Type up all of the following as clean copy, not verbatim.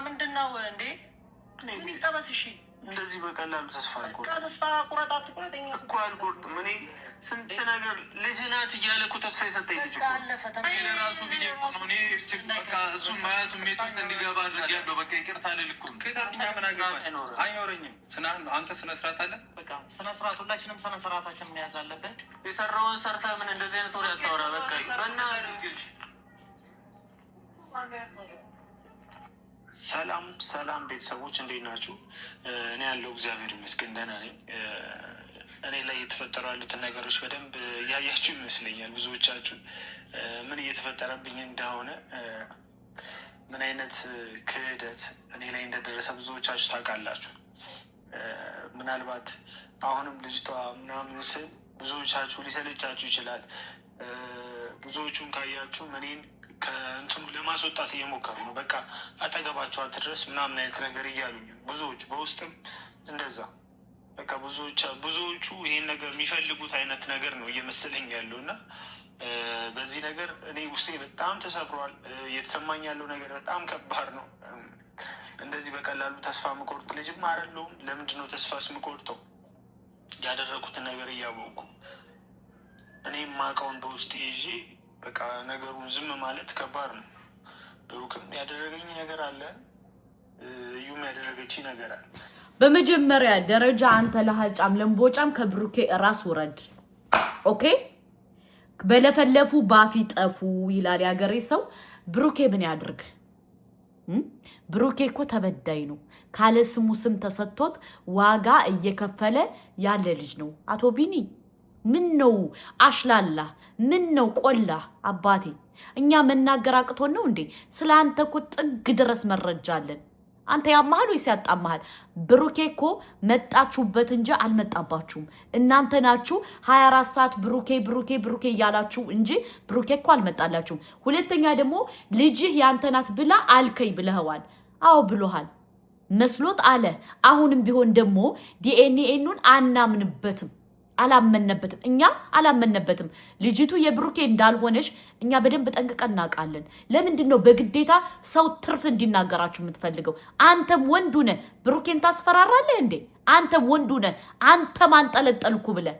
ምንድነው እንዴ? ምን ይጠበስሽ? እንደዚህ በቀላሉ ተስፋ አልቆርጥም። በቃ ተስፋ ቁረጥ አትቁረጠኝ እኮ አልቆርጥም። እኔ ስንት ነገር ልጅ ናት እያለ እኮ ተስፋ የሰጠኝ ልጅ እኮ ራሱ ጊዜ እሱ ማያ ስሜት ውስጥ እንዲገባ ያለው በቃ ይቅርታ ልልኩም ከታትኛ ምን አይኖረኝም። አንተ ስነስርዓት አለ። በቃ ስነስርዓት ሁላችንም ስነስርዓታችን መያዝ አለብን። የሰራውን ሰርታ ምን እንደዚህ አይነት ወሬ አታወራ። በቃ በእናትህ ሰላም ሰላም ቤተሰቦች እንዴት ናችሁ? እኔ ያለው እግዚአብሔር ይመስገን ደህና ነኝ። እኔ ላይ እየተፈጠሩ ያሉትን ነገሮች በደንብ እያያችሁ ይመስለኛል። ብዙዎቻችሁ ምን እየተፈጠረብኝ እንደሆነ ምን አይነት ክህደት እኔ ላይ እንደደረሰ ብዙዎቻችሁ ታውቃላችሁ። ምናልባት አሁንም ልጅቷ ምናምን ስል ብዙዎቻችሁ ሊሰለቻችሁ ይችላል። ብዙዎቹን ካያችሁ እኔን ከእንትኑ ለማስወጣት እየሞከሩ ነው። በቃ አጠገባቸው አትድረስ ምናምን አይነት ነገር እያሉኝ ብዙዎቹ በውስጥም እንደዛ በቃ ብዙዎቹ ይሄን ነገር የሚፈልጉት አይነት ነገር ነው እየመሰለኝ ያለው እና በዚህ ነገር እኔ ውስጤ በጣም ተሰብሯል። እየተሰማኝ ያለው ነገር በጣም ከባድ ነው። እንደዚህ በቀላሉ ተስፋ ምቆርጥ ልጅም አይደለሁም። ለምንድን ነው ተስፋስ ምቆርጠው? ያደረኩትን ነገር እያወቁ እኔ የማውቀውን በውስጥ ይዤ በቃ ነገሩን ዝም ማለት ከባድ ነው። ብሩክም ያደረገኝ ነገር አለ፣ እዩም ያደረገች ነገር አለ። በመጀመሪያ ደረጃ አንተ ለሃጫም ለምቦጫም ከብሩኬ ራስ ወረድ። ኦኬ በለፈለፉ ባፊ ጠፉ ይላል ያገሬ ሰው። ብሩኬ ምን ያድርግ? ብሩኬ እኮ ተበዳይ ነው። ካለ ስሙ ስም ተሰጥቶት ዋጋ እየከፈለ ያለ ልጅ ነው። አቶ ቢኒ ምን ነው አሽላላ? ምን ነው ቆላ? አባቴ እኛ መናገር አቅቶን ነው እንዴ? ስለ አንተ እኮ ጥግ ድረስ መረጃ አለን። አንተ ያማሃል ወይስ ያጣማሃል? ብሩኬ እኮ መጣችሁበት እንጂ አልመጣባችሁም። እናንተ ናችሁ 24 ሰዓት ብሩኬ ብሩኬ ብሩኬ እያላችሁ እንጂ ብሩኬ እኮ አልመጣላችሁም። ሁለተኛ ደግሞ ልጅህ ያንተ ናት ብላ አልከይ ብለህዋል። አዎ ብሎሃል መስሎት አለ። አሁንም ቢሆን ደግሞ ዲኤንኤኑን አናምንበትም፣ አላመነበትም። እኛ አላመነበትም። ልጅቱ የብሩኬ እንዳልሆነች እኛ በደንብ ጠንቅቀን እናውቃለን። ለምንድን ነው በግዴታ ሰው ትርፍ እንዲናገራችሁ የምትፈልገው? አንተም ወንዱ ነህ፣ ብሩኬን ታስፈራራለህ እንዴ? አንተም ወንዱ ነህ። አንተም አንጠለጠልኩ ብለህ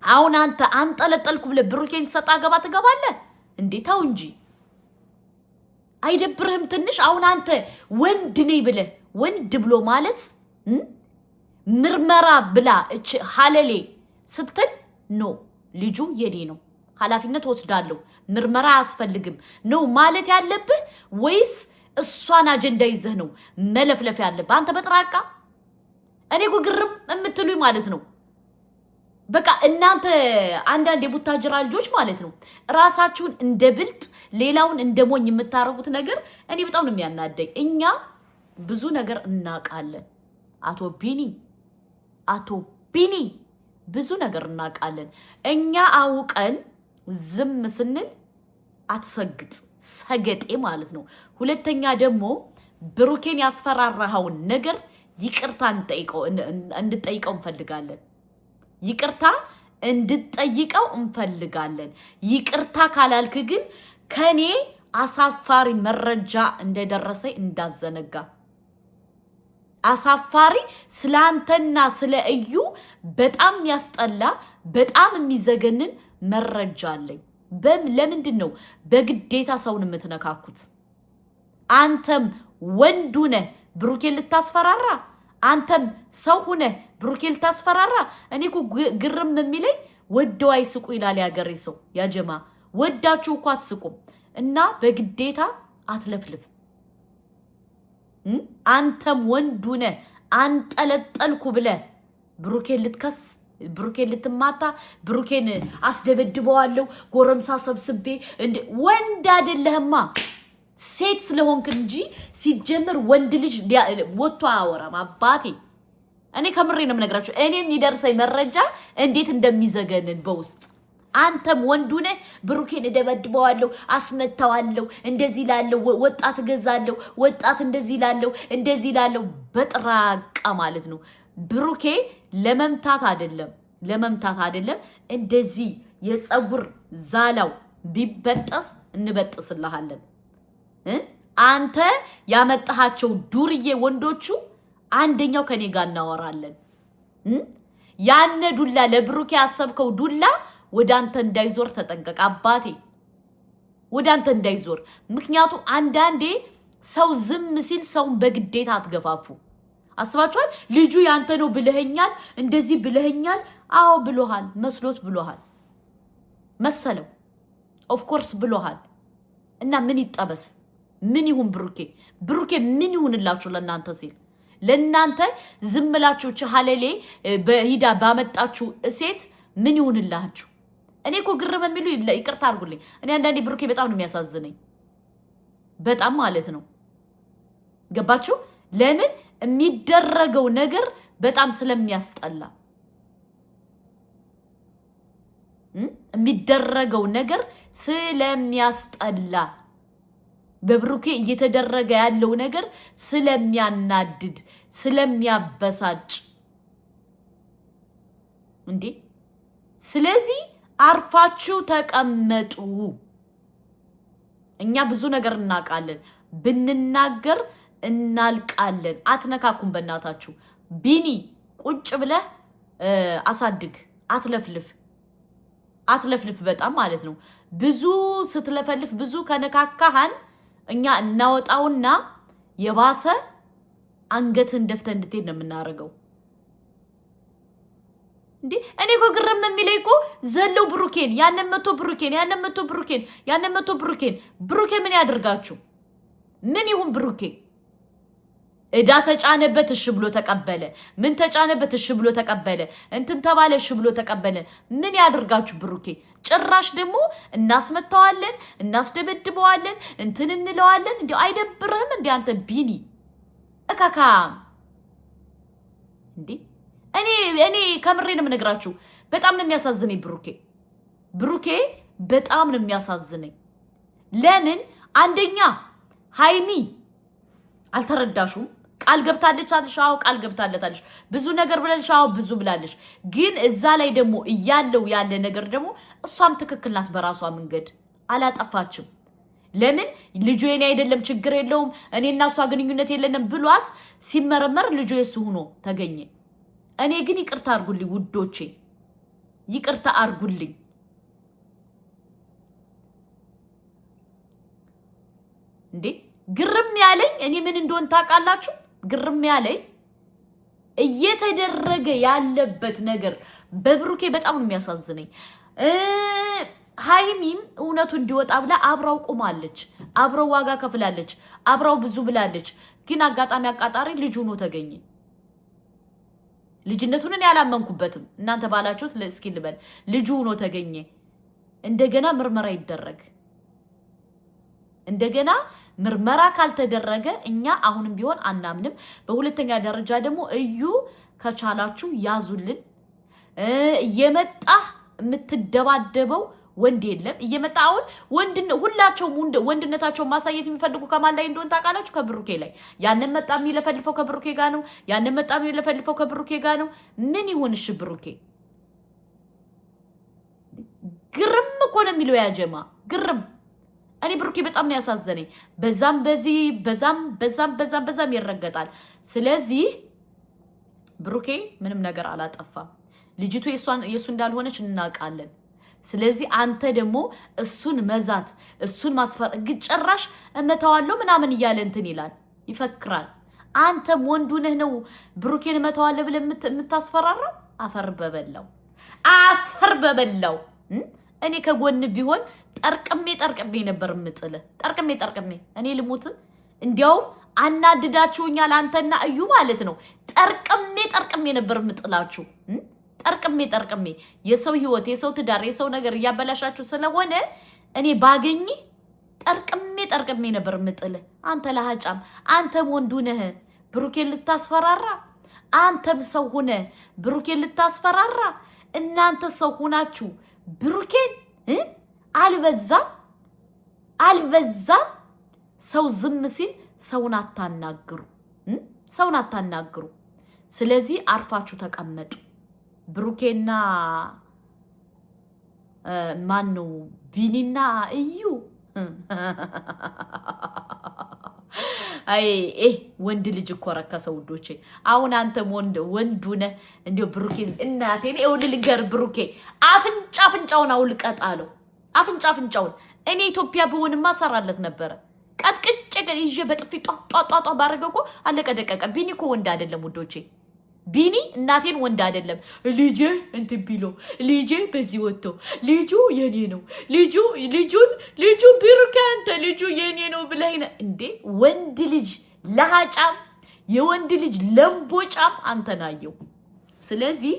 አሁን አንተ አንጠለጠልኩ ብለህ ብሩኬን ሰጣ ገባ ትገባለህ እንዴ? ተው እንጂ አይደብርህም ትንሽ? አሁን አንተ ወንድ ነኝ ብለህ ወንድ ብሎ ማለት ምርመራ ብላ እቺ ሐለሌ ስትል ኖ ልጁ የኔ ነው ኃላፊነት ወስዳለሁ ምርመራ አያስፈልግም ነው ማለት ያለብህ? ወይስ እሷን አጀንዳ ይዘህ ነው መለፍለፍ ያለብህ? አንተ በጥራቃ እኔ ጉግርም የምትሉኝ ማለት ነው። በቃ እናንተ አንዳንድ የቡታጅራ ልጆች ማለት ነው ራሳችሁን እንደ ብልጥ ሌላውን እንደ ሞኝ የምታረጉት ነገር እኔ በጣም ነው የሚያናደኝ። እኛ ብዙ ነገር እናውቃለን። አቶ ቢኒ ብዙ ነገር እናውቃለን። እኛ አውቀን ዝም ስንል አትሰግጥ ሰገጤ ማለት ነው። ሁለተኛ ደግሞ ብሩኬን ያስፈራራኸውን ነገር ይቅርታ እንድጠይቀው እንፈልጋለን። ይቅርታ እንድጠይቀው እንፈልጋለን። ይቅርታ ካላልክ ግን ከኔ አሳፋሪ መረጃ እንደደረሰ እንዳዘነጋ። አሳፋሪ ስላንተና ስለ እዩ በጣም ያስጠላ በጣም የሚዘገንን መረጃ አለኝ። ለምንድን ነው በግዴታ ሰውን የምትነካኩት? አንተም ወንዱ ነህ ብሩኬን ልታስፈራራ፣ አንተም ሰው ሁነህ ብሩኬን ልታስፈራራ። እኔ እኮ ግርም የሚለኝ ወደው አይስቁ ይላል ያገሬ ሰው። ያጀማ ወዳችሁ እኮ አትስቁም እና በግዴታ አትለፍልፍ። አንተም ወንዱ ነህ አንጠለጠልኩ ብለህ ብሩኬን ልትከስ፣ ብሩኬን ልትማታ፣ ብሩኬን አስደበድበዋለሁ ጎረምሳ ሰብስቤ ወንድ አይደለህማ ሴት ስለሆንክ እንጂ ሲጀምር ወንድ ልጅ ወጥቶ አያወራም። አባቴ እኔ ከምሬ ነው የምነግራችሁ። እኔም ይደርሰኝ መረጃ እንዴት እንደሚዘገንን በውስጥ። አንተም ወንዱ ነህ ብሩኬን እደበድበዋለሁ አስመታዋለሁ እንደዚህ ላለው ወጣት ገዛለሁ ወጣት እንደዚህ ላለው በጥራቃ ማለት ነው። ብሩኬ ለመምታት አይደለም እንደዚህ የፀጉር ዛላው ቢበጠስ እንበጥስልሃለን። አንተ ያመጣሃቸው ዱርዬ ወንዶቹ አንደኛው ከኔ ጋር እናወራለን ያነ ዱላ ለብሩኬ ያሰብከው ዱላ ወደ አንተ እንዳይዞር ተጠንቀቅ አባቴ ወደ አንተ እንዳይዞር ምክንያቱም አንዳንዴ ሰው ዝም ሲል ሰውን በግዴታ አትገፋፉ አስባችኋል ልጁ ያንተ ነው ብለኸኛል እንደዚህ ብለኸኛል አዎ ብሎሃል መስሎት ብሎሃል መሰለው ኦፍ ኮርስ ብሎሃል እና ምን ይጠበስ ምን ይሁን ብሩኬ ምን ይሁንላችሁ ለናንተ ሲል ለናንተ ዝምላችሁ ቻሃለሌ በሂዳ ባመጣችሁ እሴት ምን ይሁንላችሁ እኔ እኮ ግርም የሚሉ ይቅርታ አድርጉልኝ እኔ አንዳንዴ ብሩኬ በጣም ነው የሚያሳዝነኝ በጣም ማለት ነው ገባችሁ ለምን የሚደረገው ነገር በጣም ስለሚያስጠላ የሚደረገው ነገር ስለሚያስጠላ በብሩኬ እየተደረገ ያለው ነገር ስለሚያናድድ ስለሚያበሳጭ እንዴ ስለዚህ አርፋችሁ ተቀመጡ እኛ ብዙ ነገር እናቃለን ብንናገር እናልቃለን አትነካኩም በእናታችሁ ቢኒ ቁጭ ብለህ አሳድግ አትለፍልፍ በጣም ማለት ነው ብዙ ስትለፈልፍ ብዙ ከነካካሃን እኛ እናወጣውና የባሰ አንገትን ደፍተ እንድትሄድ ነው የምናረገው እንዴ እኔ እኮ ግርም የሚለኝ እኮ ዘለው ብሩኬን ያንን መቶ ብሩኬን ብሩኬ ምን ያደርጋችሁ ምን ይሁን ብሩኬ እዳ ተጫነበት እሺ ብሎ ተቀበለ ምን ተጫነበት እሺ ብሎ ተቀበለ እንትን ተባለ እሺ ብሎ ተቀበለ ምን ያደርጋችሁ ብሩኬ ጭራሽ ደግሞ እናስመታዋለን እናስደበድበዋለን እንትን እንለዋለን እንዴ አይደብርህም እንዴ አንተ ቢኒ እካካ እንዴ እኔ ከምሬ ነው የምነግራችሁ በጣም ነው የሚያሳዝነኝ ብሩኬ በጣም ነው የሚያሳዝነኝ ለምን አንደኛ ሃይሚ አልተረዳሹም ቃል ገብታለች አልሻው ቃል ገብታለታለች ብዙ ነገር ብለልሻው ብዙ ብላለች ግን እዛ ላይ ደግሞ ያለ ነገር ደግሞ እሷም ትክክል ናት በራሷ መንገድ አላጠፋችም ለምን ልጁ የኔ አይደለም ችግር የለውም እኔና እሷ ግንኙነት የለንም ብሏት ሲመረመር ልጁ የሱ ሆኖ ተገኘ እኔ ግን ይቅርታ አርጉልኝ ውዶቼ ይቅርታ አርጉልኝ እንዴ ግርም ያለኝ እኔ ምን እንደሆነ ታውቃላችሁ ግርም ያለኝ እየተደረገ ያለበት ነገር በብሩኬ በጣም የሚያሳዝነኝ ሃይሚም እውነቱ እንዲወጣ ብላ አብራው ቆማለች አብራው ዋጋ ከፍላለች አብራው ብዙ ብላለች ግን አጋጣሚ አቃጣሪ ልጅ ሆኖ ተገኘ ልጅነቱን እኔ አላመንኩበትም እናንተ ባላችሁት ለስኪ ልበል ልጅ ሆኖ ተገኘ እንደገና ምርመራ ይደረግ እንደገና ምርመራ ካልተደረገ እኛ አሁንም ቢሆን አናምንም በሁለተኛ ደረጃ ደግሞ እዩ ከቻላችሁ ያዙልን እየመጣ የምትደባደበው ወንድ የለም እየመጣ አሁን ሁላቸው ወንድነታቸው ማሳየት የሚፈልጉ ከማን ላይ እንደሆነ ታውቃላችሁ ከብሩኬ ላይ ያንን መጣ የሚለፈልፈው ከብሩኬ ጋር ነው ያንን መጣ የሚለፈልፈው ከብሩኬ ጋር ነው ምን ይሆንሽ ብሩኬ ግርም እኮ ነው የሚለው ያጀማ ግርም እኔ ብሩኬ በጣም ነው ያሳዘነኝ በዛም ይረገጣል ስለዚህ ብሩኬ ምንም ነገር አላጠፋም ልጅቱ የሱ እንዳልሆነች እናውቃለን ስለዚህ አንተ ደግሞ እሱን መዛት እሱን ማስፈር ግጭራሽ እመታዋለሁ ምናምን እያለ እንትን ይላል ይፈክራል አንተም ወንዱ ነህ ነው ብሩኬን እመታዋለሁ ብለ የምታስፈራራ አፈር በበላው እኔ ከጎን ቢሆን ጠርቅሜ ነበር ምጥለ ጠርቅሜ እኔ ልሞት እንዲያው አናድዳችሁኛል አንተና እዩ ማለት ነው ጠርቅሜ ነበር ምጥላችሁ ጠርቅሜ የሰው ህይወት የሰው ትዳር የሰው ነገር ያበላሻችሁ ስለሆነ እኔ ባገኝ ጠርቅሜ ነበር ምጥለ አንተ ለሃጫም አንተም ወንዱ ነህ ብሩኬን ልታስፈራራ አንተም ሰው ሆነ ብሩኬን ልታስፈራራ እናንተ ሰው ሆናችሁ ብሩኬን አልበዛም ሰው ዝም ሲል ሰውን አታናግሩ ስለዚህ አርፋችሁ ተቀመጡ ብሩኬና ማን ነው ቢኒና እዩ አይ ወንድ ልጅ እኮ ረከሰ ውዶቼ። አሁን አንተም ወንዱ ነህ እንዴው ብሩኬ እናቴን ልንገር ብሩኬ አፍንጫውን አውልቀጣለው አፍንጫውን እኔ ኢትዮጵያ ብሆንማ ሰራለት ነበር ቀጥቅጭ ይዤ በጥፊ ጧጧጧ ባረገው አለቀ ደቀቀ። ቢኒ እኮ ወንድ አይደለም ውዶቼ። ቢኒ እናቴን ወንድ አይደለም። ልጄ እንትን ቢሎ ልጄ በዚህ ወጥቶ ልጁ የኔ ነው ልጁ ብሩኬ አንተ ልጁ የኔ ነው ብለህ እንዴ? ወንድ ልጅ ለሃጫም የወንድ ልጅ ለምቦጫም አንተ ናየው። ስለዚህ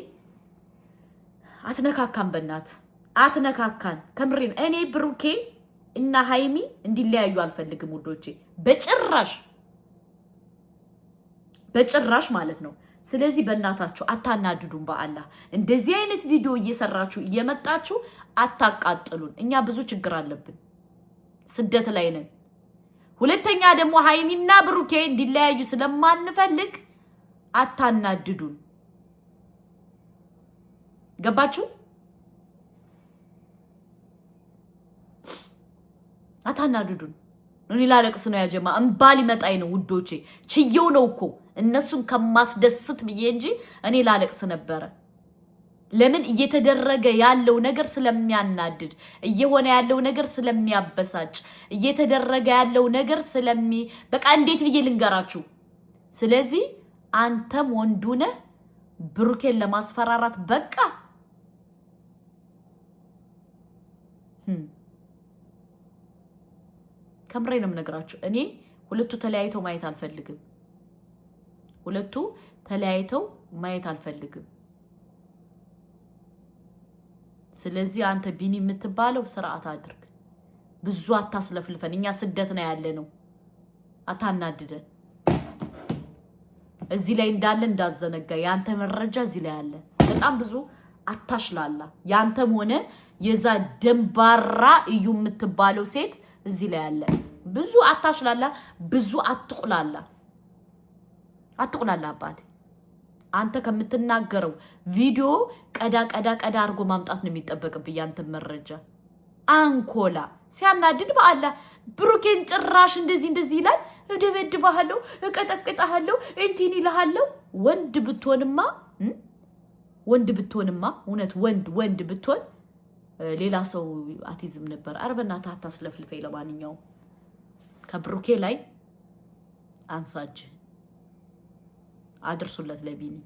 አትነካካን፣ በእናት አትነካካን። ከምሬን እኔ ብሩኬ እና ሃይሚ እንዲለያዩ አልፈልግም ውዶቼ፣ በጭራሽ ማለት ነው። ስለዚህ በእናታችሁ አታናድዱን። በአላህ እንደዚህ አይነት ቪዲዮ እየሰራችሁ እየመጣችሁ አታቃጥሉን። እኛ ብዙ ችግር አለብን፣ ስደት ላይ ነን። ሁለተኛ ደግሞ ሃይሚና ብሩኬ እንዲለያዩ ስለማንፈልግ አታናድዱን። ገባችሁ? አታናድዱን። እኔ ላለቅስ ነው ያጀማ እንባ ሊመጣኝ ነው ውዶቼ። ችየው ነው እኮ እነሱን ከማስደስት ብዬ እንጂ እኔ ላለቅስ ነበረ። ለምን እየተደረገ ያለው ነገር ስለሚያናድድ፣ እየሆነ ያለው ነገር ስለሚያበሳጭ፣ እየተደረገ ያለው ነገር በቃ እንዴት ብዬ ልንገራችሁ። ስለዚህ አንተም ወንዱ ነህ ብሩኬን ለማስፈራራት በቃ ከምሬ ነው የምነግራችሁ። እኔ ሁለቱ ተለያይተው ማየት አልፈልግም። ስለዚህ አንተ ቢኒ የምትባለው ስርዓት አድርግ። ብዙ አታስለፍልፈን። እኛ ስደት ነው ያለ ነው። አታናድደን። እዚህ ላይ እንዳለ እንዳዘነጋ ያንተ መረጃ እዚህ ላይ አለ። በጣም ብዙ አታሽላላ። ያንተም ሆነ የዛ ደንባራ እዩ የምትባለው ሴት እዚህ ላይ አለ። ብዙ አታሽላላ፣ ብዙ አትቁላላ አባቴ። አንተ ከምትናገረው ቪዲዮ ቀዳ አድርጎ ማምጣት ነው የሚጠበቅብህ። ያንተ መረጃ አንኮላ ሲያናድድ በአላ ብሩኬን ጭራሽ እንደዚህ ይላል። እደበድብሃለሁ፣ እቀጠቅጥሃለሁ፣ እንትን ይልሃለሁ። ወንድ ብትሆንማ እውነት ወንድ ብትሆን ሌላ ሰው አቲዝም ነበር። ኧረ በእናትህ አታስለፍልፈኝ። ለማንኛውም ከብሩኬ ላይ አንሳጅ አድርሱለት ለቢኒ።